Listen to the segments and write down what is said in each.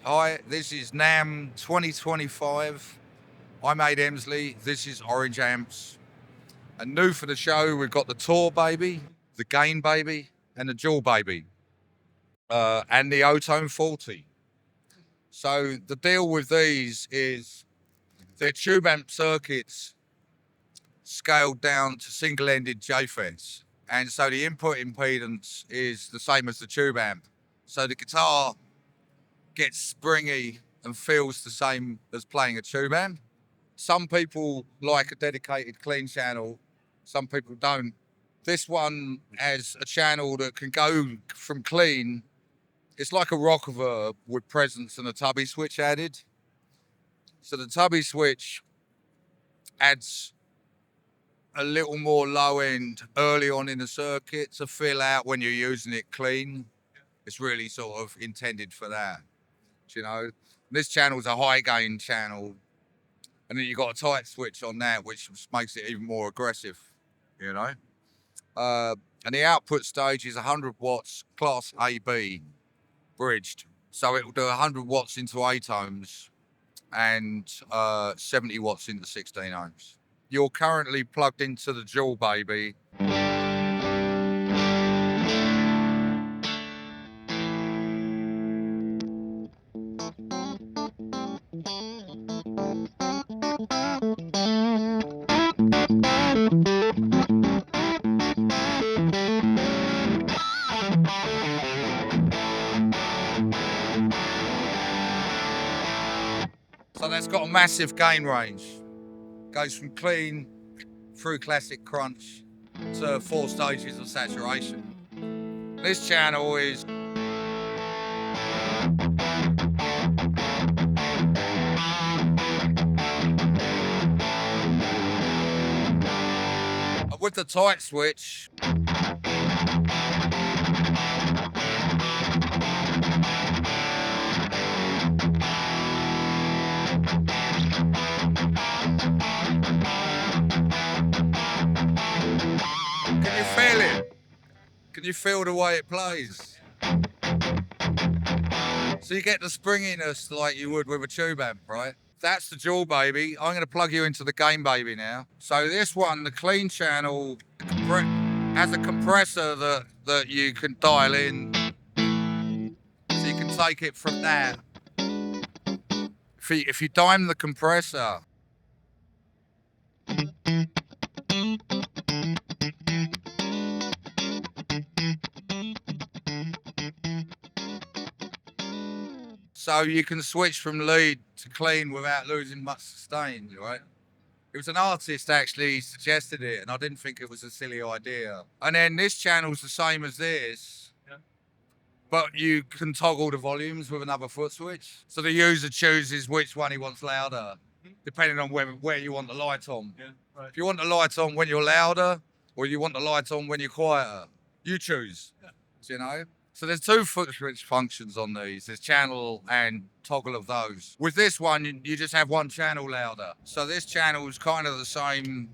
Hi, this is NAMM 2025. I'm Aid Emsley. This is Orange Amps. And new for the show, we've got the Tour Baby, the Gain Baby, and the Jewel Baby, and the Otone 40. So the deal with these is they're tube amp circuits scaled down to single-ended JFETs. And so the input impedance is the same as the tube amp. So the guitar gets springy and feels the same as playing a tube amp. Some people like a dedicated clean channel, some people don't. This one has a channel that can go from clean. It's like a rock reverb with presence and a tubby switch added. So the tubby switch adds a little more low end early on in the circuit to fill out when you're using it clean. It's really sort of intended for that. You know, this channel's a high gain channel, and then you've got a tight switch on that, which makes it even more aggressive, you know. And the output stage is 100 watts class AB bridged. So it will do 100 watts into 8 ohms and 70 watts into 16 ohms. You're currently plugged into the Jewel Baby. So that's got a massive gain range. Goes from clean through classic crunch to 4 stages of saturation. This channel is with the tight switch. Can you feel it? Can you feel the way it plays? So you get the springiness like you would with a tube amp, right? That's the Jewel Baby. I'm going to plug you into the Gain Baby now. So this one, the clean channel, has a compressor that you can dial in. So you can take it from that. If you dime the compressor, so you can switch from lead to clean without losing much sustain, right? It was an artist actually suggested it, and I didn't think it was a silly idea. And then this channel's the same as this, but you can toggle the volumes with another foot switch. So the user chooses which one he wants louder, depending on where you want the light on. Yeah, right. If you want the light on when you're louder, or you want the light on when you're quieter, you choose, you know? So there's 2 foot switch functions on these. There's channel and toggle of those. With this one, you just have one channel louder. So this channel is kind of the same.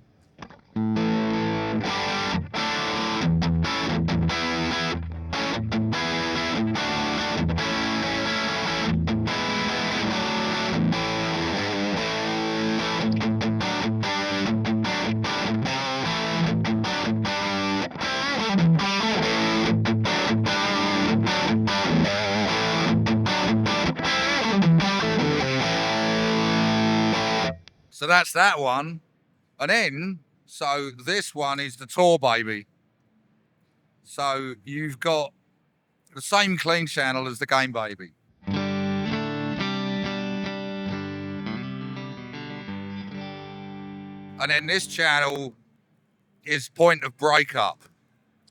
So that's that one. And then, so this one is the Tour Baby. So you've got the same clean channel as the Gain Baby. And then this channel is point of breakup.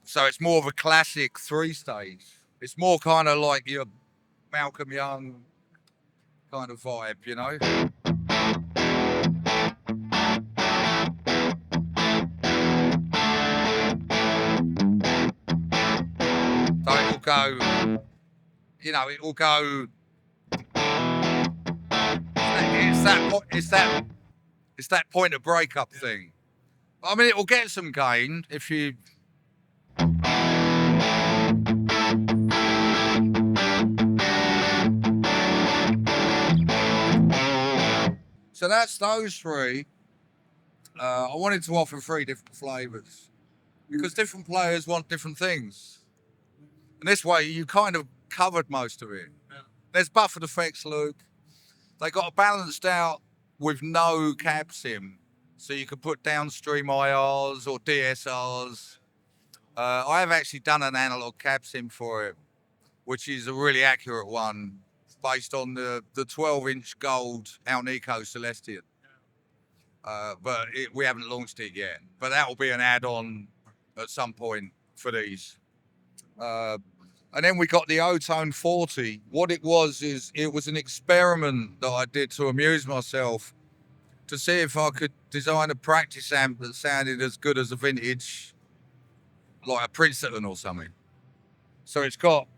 So it's more of a classic 3-stage. It's more kind of like your Malcolm Young kind of vibe, you know? So it will go, you know, it will go. It's that point of breakup thing. I mean, it will get some gain if you. So that's those three. I wanted to offer 3 different flavors because different players want different things. And this way, you kind of covered most of it. There's buffered effects, Luke. They got it balanced out with no cab sim. So you can put downstream IRs or DSRs. I have actually done an analog cab sim for it, which is a really accurate one based on the 12-inch gold Alnico Celestion. But we haven't launched it yet. But that will be an add-on at some point for these. And then we got the Otone 40. What it was is it was an experiment that I did to amuse myself to see if I could design a practice amp that sounded as good as a vintage, like a Princeton or something. So it's got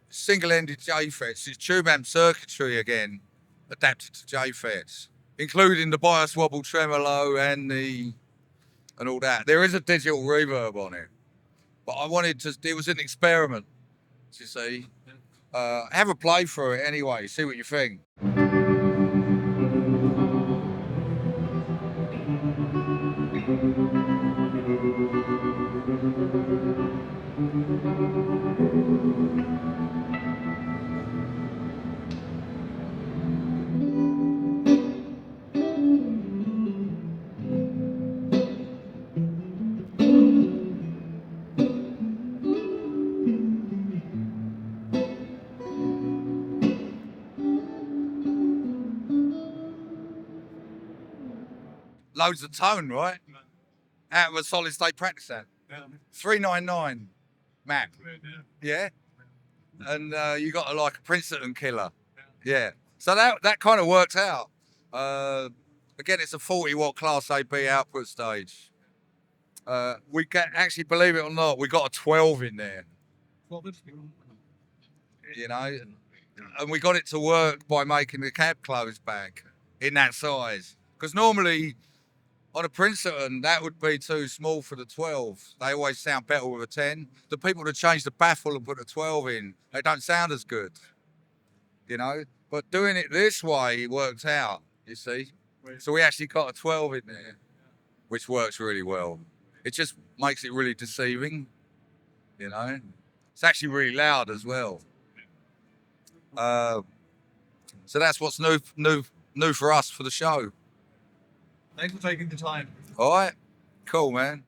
single-ended J-FETs. It's tube amp circuitry again, adapted to J-FETs, including the bias wobble tremolo and all that. There is a digital reverb on it, but I wanted to. It was an experiment, you see. Have a play through it anyway. See what you think. Loads of tone, right? Out of a solid state practice amp. 399 map. Yeah. And you got like a Princeton killer. Yeah. So that kind of worked out. Again, it's a 40-watt Class AB output stage. We get, actually, believe it or not, we got a 12 in there. You know, and we got it to work by making the cab close back in that size. Because normally on a Princeton, that would be too small for the 12. They always sound better with a 10. The people that change the baffle and put a 12 in, they don't sound as good, you know? But doing it this way, it worked out, you see? So we actually got a 12 in there, which works really well. It just makes it really deceiving, you know? It's actually really loud as well. So that's what's new for us for the show. Thanks for taking the time. All right, cool, man.